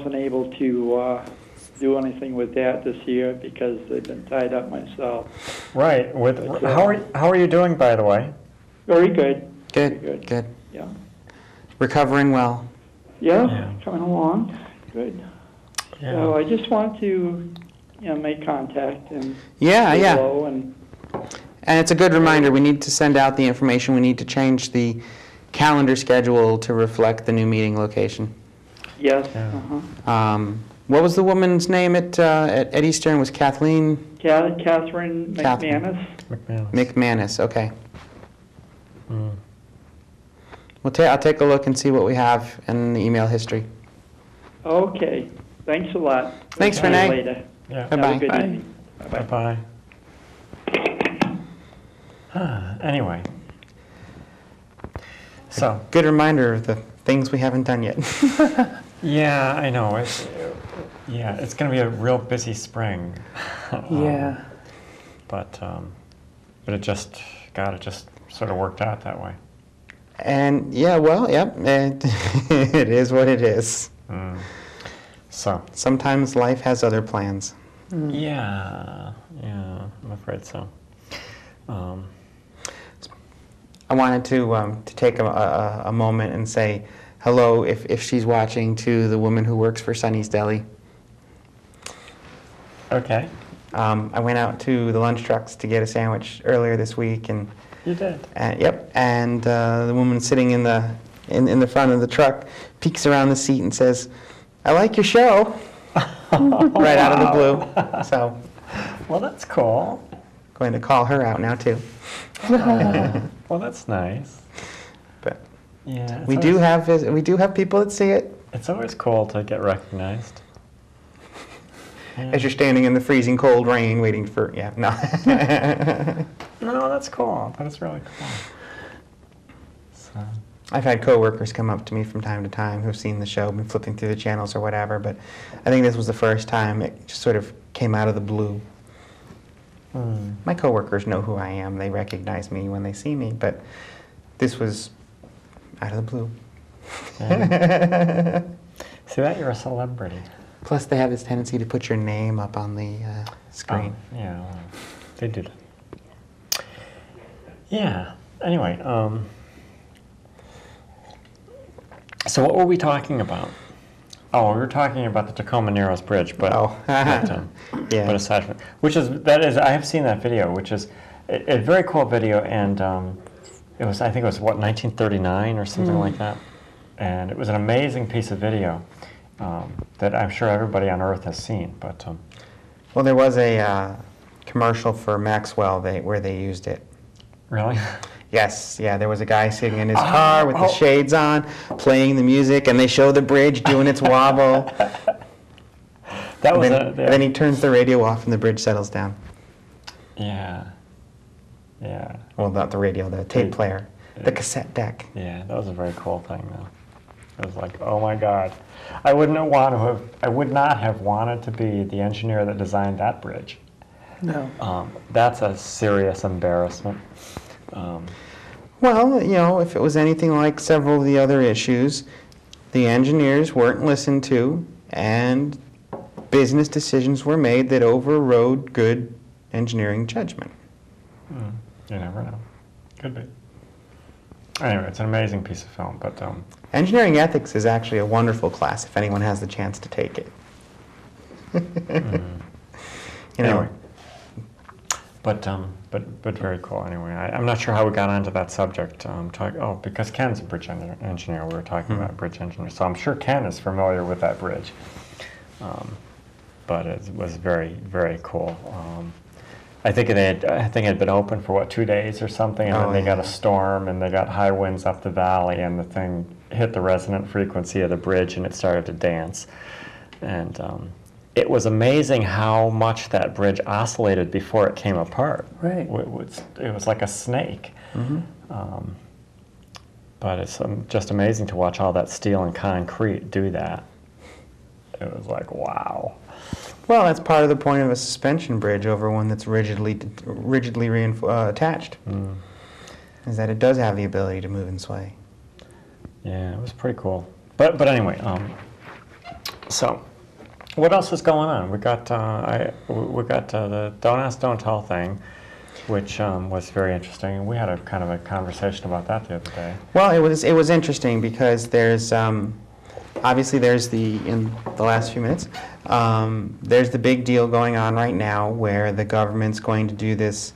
wasn't able to do anything with that this year because I've been tied up myself. Right. But, How are you doing, by the way? Very good. Good, Very good. Yeah. Recovering well. Yeah, coming along. Good. Yeah. So I just want to, make contact and Yeah, say yeah. hello and And it's a good reminder, we need to send out the information, we need to change the calendar schedule to reflect the new meeting location. yes. Yeah. What was the woman's name at Eastern? Was Kathleen Catherine Catherine. McManus. McManus? Okay. Mm. I'll take a look and see what we have in the email history. Okay. Thanks a lot. Thanks, We'll see you Renee. later. Yeah. Bye-bye. Have a good Bye. evening. Bye-bye. Bye-bye. Anyway. So. Good reminder of the things we haven't done yet. Yeah, I know. It's going to be a real busy spring. Yeah. But it just sort of worked out that way. And yeah, well, yep, it is what it is. Mm. So. Sometimes life has other plans. Yeah, I'm afraid so. I wanted to take a moment and say hello, if she's watching, to the woman who works for Sonny's Deli. Okay. I went out to the lunch trucks to get a sandwich earlier this week, and You did. yep. And the woman sitting in the front of the truck peeks around the seat and says, "I like your show," right out of the blue. So, Well, that's cool. going to call her out now too. Well, that's nice. But Yeah. it's we always- do have people that see it. It's always cool to get recognized. As you're standing in the freezing cold rain waiting for, no. No, that's cool. That is really cool. So. I've had coworkers come up to me from time to time who've seen the show, been flipping through the channels or whatever, but I think this was the first time it just sort of came out of the blue. My coworkers know who I am. They recognize me when they see me, but this was out of the blue. Yeah. See that? You're a celebrity. Plus, they have this tendency to put your name up on the screen. Oh, yeah, well, they do that. Yeah. Anyway, so what were we talking about? Oh, we were talking about the Tacoma Narrows Bridge, but Yeah. but aside from I have seen that video, which is a very cool video, and I think it was 1939 or something like that, and it was an amazing piece of video. That I'm sure everybody on Earth has seen, but Well, there was a commercial for Maxwell where they used it. really, Yes, yeah, there was a guy sitting in his car with the shades on, playing the music, and they show the bridge doing its wobble. that was And then he turns the radio off and the bridge settles down. yeah. Well, not the radio, the tape player, the cassette deck. Yeah, that was a very cool thing, though. It was like, oh my God, I would not have wanted to be the engineer that designed that bridge. No. That's a serious embarrassment. Well, if it was anything like several of the other issues, the engineers weren't listened to, and business decisions were made that overrode good engineering judgment. You never know. Could be. Anyway, it's an amazing piece of film, but Engineering ethics is actually a wonderful class if anyone has the chance to take it. Anyway. But very cool. Anyway, I'm not sure how we got onto that subject. Because Ken's a bridge engineer. We were talking about bridge engineers, so I'm sure Ken is familiar with that bridge. But it was very, very cool. I think it had been open for 2 days or something, and then they got a storm and they got high winds up the valley, and the thing hit the resonant frequency of the bridge and it started to dance. And it was amazing how much that bridge oscillated before it came apart. Right. It was like a snake. But it's just amazing to watch all that steel and concrete do that. It was like, wow. Well, that's part of the point of a suspension bridge over one that's rigidly attached, is that it does have the ability to move and sway. Yeah, it was pretty cool. But anyway, So, what else is going on? We got the Don't Ask, Don't Tell thing, which was very interesting. And we had a kind of a conversation about that the other day. Well, it was interesting because there's obviously in the last few minutes there's the big deal going on right now where the government's going to do this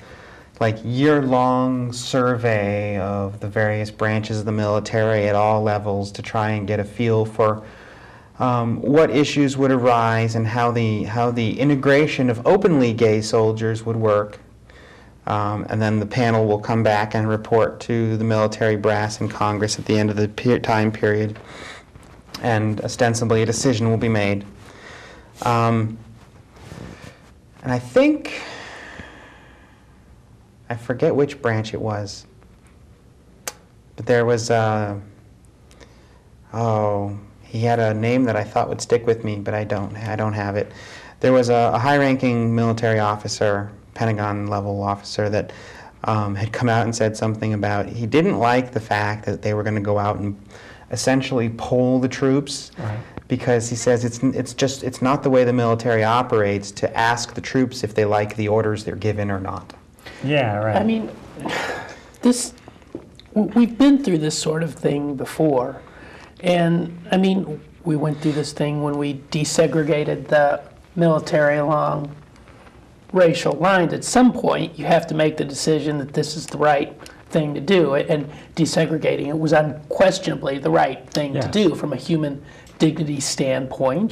like year-long survey of the various branches of the military at all levels to try and get a feel for what issues would arise and how the integration of openly gay soldiers would work. And then the panel will come back and report to the military brass in Congress at the end of the time period, and ostensibly a decision will be made. And I think, I forget which branch it was, but there was, he had a name that I thought would stick with me, but I don't have it. There was a high-ranking military officer, Pentagon-level officer, that had come out and said something about he didn't like the fact that they were going to go out and essentially poll the troops, Right. because he says it's not the way the military operates to ask the troops if they like the orders they're given or not. Yeah, right. I mean, we've been through this sort of thing before. And, I mean, we went through this thing when we desegregated the military along racial lines. At some point, you have to make the decision that this is the right thing to do. And desegregating it was unquestionably the right thing to Yes. do from a human dignity standpoint.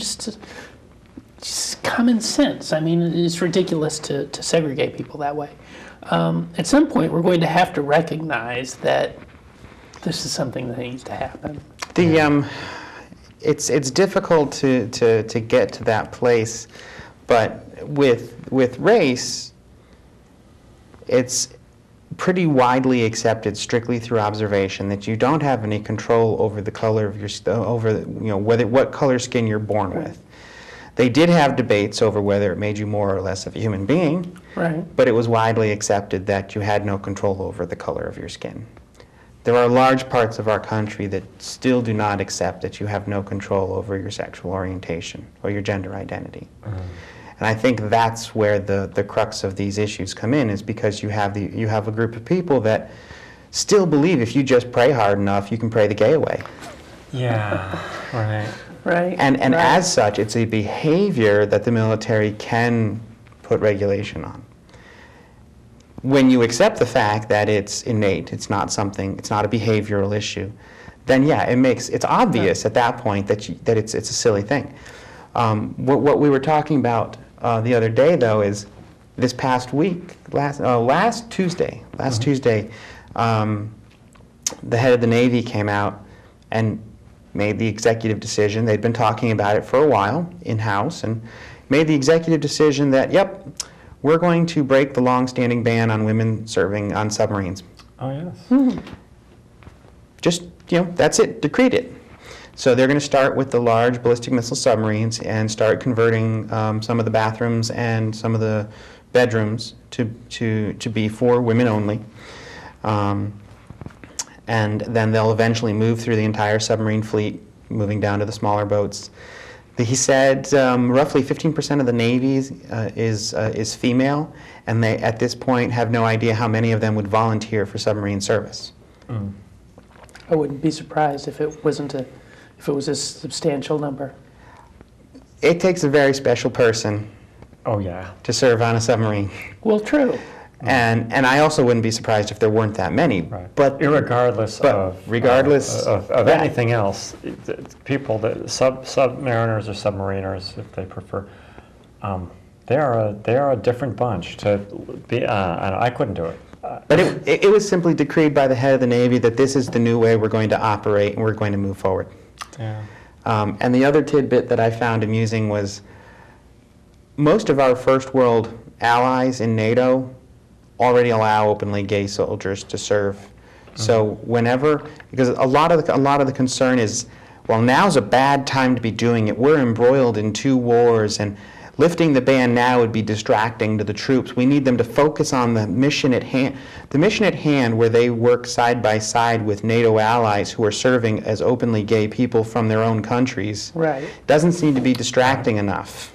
Just common sense. I mean, it's ridiculous to segregate people that way. At some point, we're going to have to recognize that this is something that needs to happen. It's difficult to get to that place, but with race, it's pretty widely accepted, strictly through observation, that you don't have any control over the color of your what color skin you're born with. They did have debates over whether it made you more or less of a human being, Right. but it was widely accepted that you had no control over the color of your skin. There are large parts of our country that still do not accept that you have no control over your sexual orientation or your gender identity. And I think that's where the crux of these issues come in, is because you have a group of people that still believe if you just pray hard enough, you can pray the gay away. Yeah, right. Right. And right. as such, it's a behavior that the military can put regulation on. When you accept the fact that it's innate, it's not a behavioral issue, then yeah, it's obvious at that point that it's a silly thing. What we were talking about the other day, though, is this past week, last Tuesday, the head of the Navy came out and made the executive decision. They'd been talking about it for a while in-house, and made the executive decision that, yep, we're going to break the long-standing ban on women serving on submarines. Oh, yes. Just, that's it, decreed it. So they're going to start with the large ballistic missile submarines and start converting some of the bathrooms and some of the bedrooms to be for women only. And then they'll eventually move through the entire submarine fleet, moving down to the smaller boats. He said roughly 15% of the Navy is female, and they, at this point, have no idea how many of them would volunteer for submarine service. I wouldn't be surprised if it was a substantial number. It takes a very special person Oh, yeah. to serve on a submarine. Well, true. And I also wouldn't be surprised if there weren't that many. Right. But regardless of that. anything else, people that submariners or submariners, if they prefer, they are a different bunch. To be, I couldn't do it. But it was simply decreed by the head of the Navy that this is the new way we're going to operate and we're going to move forward. Yeah. And the other tidbit that I found amusing was most of our first world allies in NATO already allow openly gay soldiers to serve. So because a lot of the concern is, well, now's a bad time to be doing it. We're embroiled in 2 wars, and lifting the ban now would be distracting to the troops. We need them to focus on the mission at hand. The mission at hand, where they work side by side with NATO allies who are serving as openly gay people from their own countries, Right. doesn't seem to be distracting enough.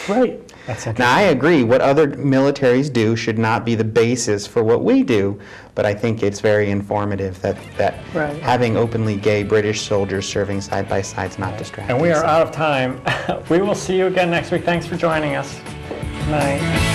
Right. That's Now, interesting. I agree, what other militaries do should not be the basis for what we do, but I think it's very informative that Right. having openly gay British soldiers serving side by side is not distracting. And we are out of time. We will see you again next week. Thanks for joining us. Good night.